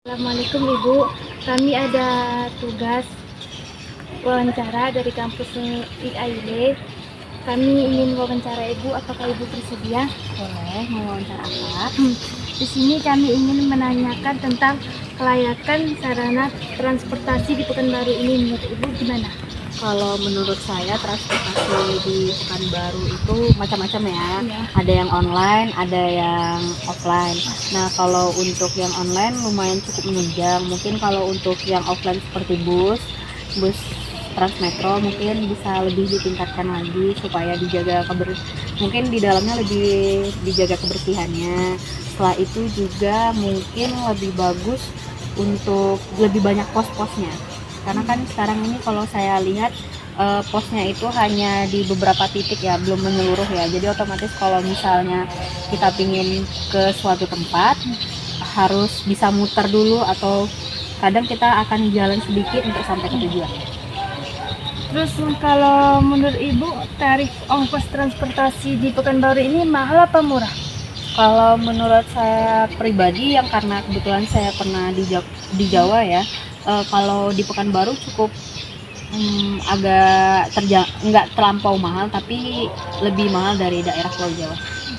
Assalamualaikum Ibu, kami ada tugas wawancara dari kampus IAIN. Kami ingin wawancara Ibu, apakah Ibu bersedia? Boleh, mau wawancara apa? Di sini kami ingin menanyakan tentang kelayakan sarana transportasi di Pekanbaru ini. Menurut Ibu gimana? Kalau menurut saya transportasi di Pekanbaru itu macam-macam ya. Iya. Ada yang online, ada yang offline. Nah, kalau untuk yang online lumayan cukup menunjang. Mungkin kalau untuk yang offline seperti bus Transmetro mungkin bisa lebih ditingkatkan lagi supaya mungkin di dalamnya lebih dijaga kebersihannya. Setelah itu juga mungkin lebih bagus untuk lebih banyak pos-posnya, karena kan sekarang ini kalau saya lihat posnya itu hanya di beberapa titik ya, belum menyeluruh ya. Jadi otomatis kalau misalnya kita pingin ke suatu tempat harus bisa muter dulu, atau kadang kita akan jalan sedikit untuk sampai ke tujuan. Terus kalau menurut Ibu tarif ongkos transportasi di Pekanbaru ini mahal apa murah? Kalau menurut saya pribadi, yang karena kebetulan saya pernah di Jawa ya, kalau di Pekanbaru cukup agak nggak terlampau mahal, tapi lebih mahal dari daerah Pulau Jawa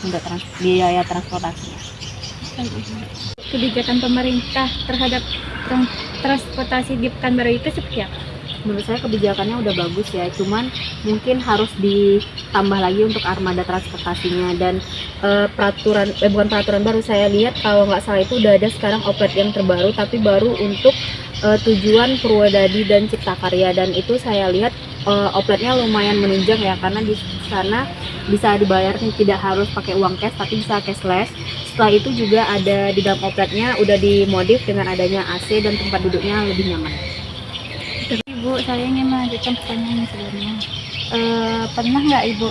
untuk biaya transportasinya. Kebijakan pemerintah terhadap transportasi di Pekanbaru itu seperti apa? Menurut saya kebijakannya udah bagus ya, cuman mungkin harus ditambah lagi untuk armada transportasinya. Dan bukan peraturan baru, saya lihat kalau nggak salah itu udah ada sekarang oplet yang terbaru, tapi baru untuk tujuan Purwodadi dan Ciptakarya. Dan itu saya lihat opletnya lumayan menunjang ya, karena di sana bisa dibayar tidak harus pakai uang cash, tapi bisa cashless. Setelah itu juga ada di dalam opletnya udah dimodif dengan adanya AC dan tempat duduknya lebih nyaman. Ibu, saya ingin melanjutkan pertanyaan sebelumnya. Pernah nggak Ibu,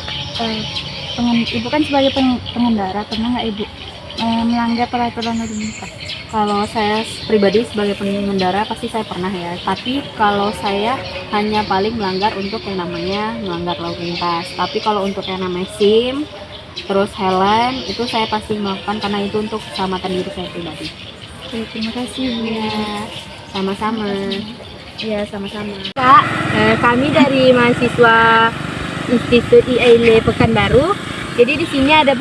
Ibu kan sebagai pengendara, pernah nggak Ibu melanggar peraturan lalu lintas? Kalau saya pribadi sebagai pengendara pasti saya pernah ya, tapi kalau saya hanya paling melanggar untuk yang namanya melanggar lalu lintas. Tapi kalau untuk yang namanya SIM, terus helm, itu saya pasti melakukan karena itu untuk keselamatan diri saya pribadi. Oke, terima kasih Bu. Ya, sama-sama. Ya, sama-sama. Kak, kami dari mahasiswa Institut IAIN Pekanbaru. Jadi di sini ada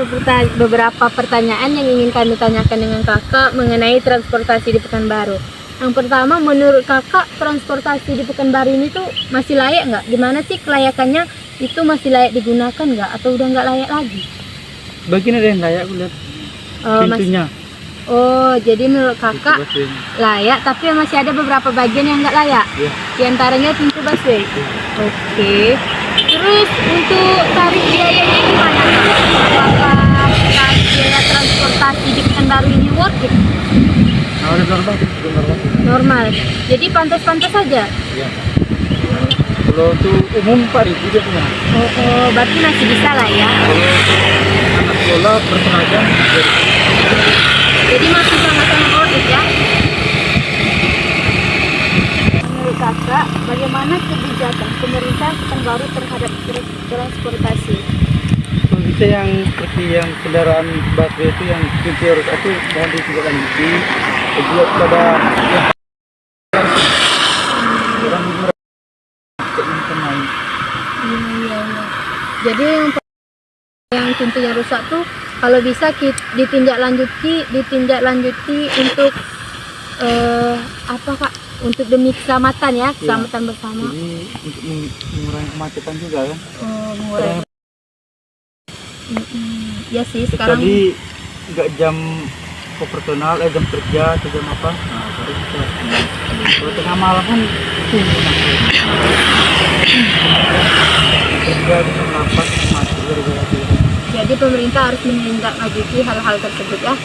beberapa pertanyaan yang ingin kami tanyakan dengan Kakak mengenai transportasi di Pekanbaru. Yang pertama, menurut Kakak transportasi di Pekanbaru ini tuh masih layak nggak? Gimana sih kelayakannya? Itu masih layak digunakan nggak? Atau udah nggak layak lagi? Bagian ada yang layak, lihat pintunya. Oh, jadi menurut Kakak layak, tapi masih ada beberapa bagian yang nggak layak. Ya. Di antaranya pintu busway. Oke. Terus untuk tarif biayanya gimana? Apakah tarif biaya transportasi di Pekanbaru ini worth it? Normal. Jadi pantas-pantas saja. Ya. Kalau itu umum 4.000 dia punya. Oh, berarti masih bisa lah ya. Kalau anak sekolah bertenaga, Jadi masih sama-sama worth it ya. Menurut Kakak, bagaimana kebijakan pemerintah Pekanbaru terhadap transportasi? kalau kita yang seperti yang kendaraan baterai itu yang pintu rusak itu mohon ditindaklanjuti. Juga pada orang Iya. Jadi yang pintunya rusak tuh kalau bisa ditindaklanjuti untuk apa Kak? Untuk demi keselamatan ya, keselamatan bersama. Jadi untuk mengurangi kemacetan juga kan. Mengurangi. Ya sih sekarang. Tadi nggak jam operasional, jam kerja atau jam apa? Nah, baru bisa. Kalau tengah malam kan kerja bisa melapas macet gara-gara itu. Jadi pemerintah harus menindaklanjuti hal-hal tersebut ya.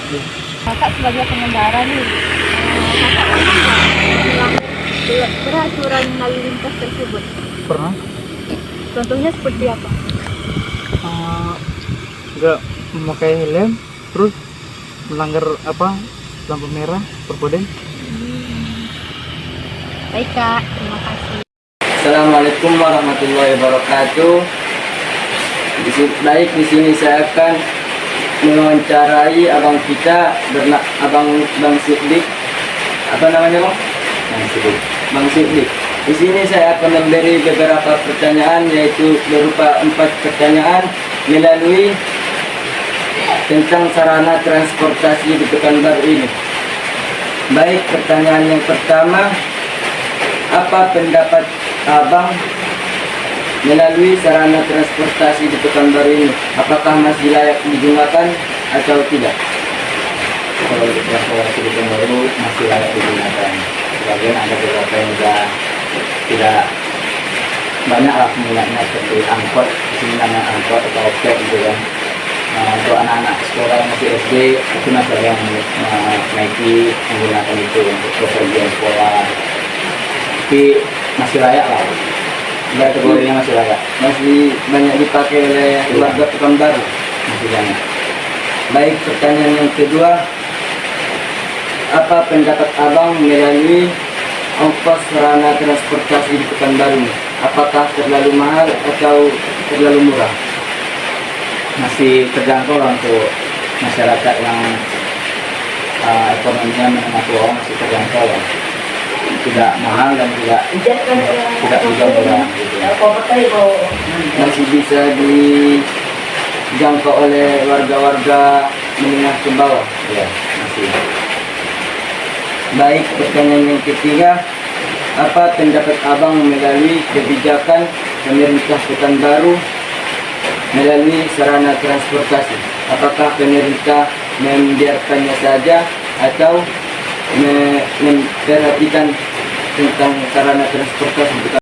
Kakak sebagai pengendara nih, Kakak pernah nggak melanggar peraturan lalu lintas tersebut? Pernah? Contohnya seperti apa? Nggak memakai helm, terus melanggar lampu merah berpoden. Baik Kak, terima kasih. Assalamualaikum warahmatullahi wabarakatuh. Baik, di sini saya akan mewawancarai abang kita, Abang Siddiq Apa namanya Bang? Bang Siddiq. Di sini saya akan memberi beberapa pertanyaan, yaitu berupa 4 pertanyaan melalui tentang sarana transportasi di Pekanbaru ini. Baik, pertanyaan yang pertama, apa pendapat Abang melalui sarana transportasi di Pekanbaru ini? Apakah masih layak digunakan atau tidak? Kalau untuk transportasi di Pekanbaru masih layak digunakan. Sebagian ada beberapa yang sudah tidak banyak lah penggunanya, seperti angkot, di sini namanya angkot atau ojek gitu kan. Untuk anak-anak sekolah yang masih SD itu masih ada yang menaiki menggunakan itu untuk bepergian sekolah, tapi masih layak lah, kategorinya masih layak, Masih banyak dipakai oleh warga Pekanbaru. masih banyak. Baik, pertanyaan yang kedua, apa pendapat Abang melalui ongkos sarana transportasi di Pekanbaru? Apakah terlalu mahal atau terlalu murah? Masih terjangkau lah untuk masyarakat yang ekonominya menengah ke bawah, masih terjangkau lah, tidak mahal dan tidak juga murah gitu. Masih bisa dijangkau oleh warga-warga menengah ke bawah. Ya, masih. Baik, pertanyaan yang ketiga, apa pendapat Abang melalui kebijakan pemerintah Pekanbaru melalui sarana transportasi? Apakah pemerintah membiarkannya saja atau memperhatikan tentang sarana transportasi?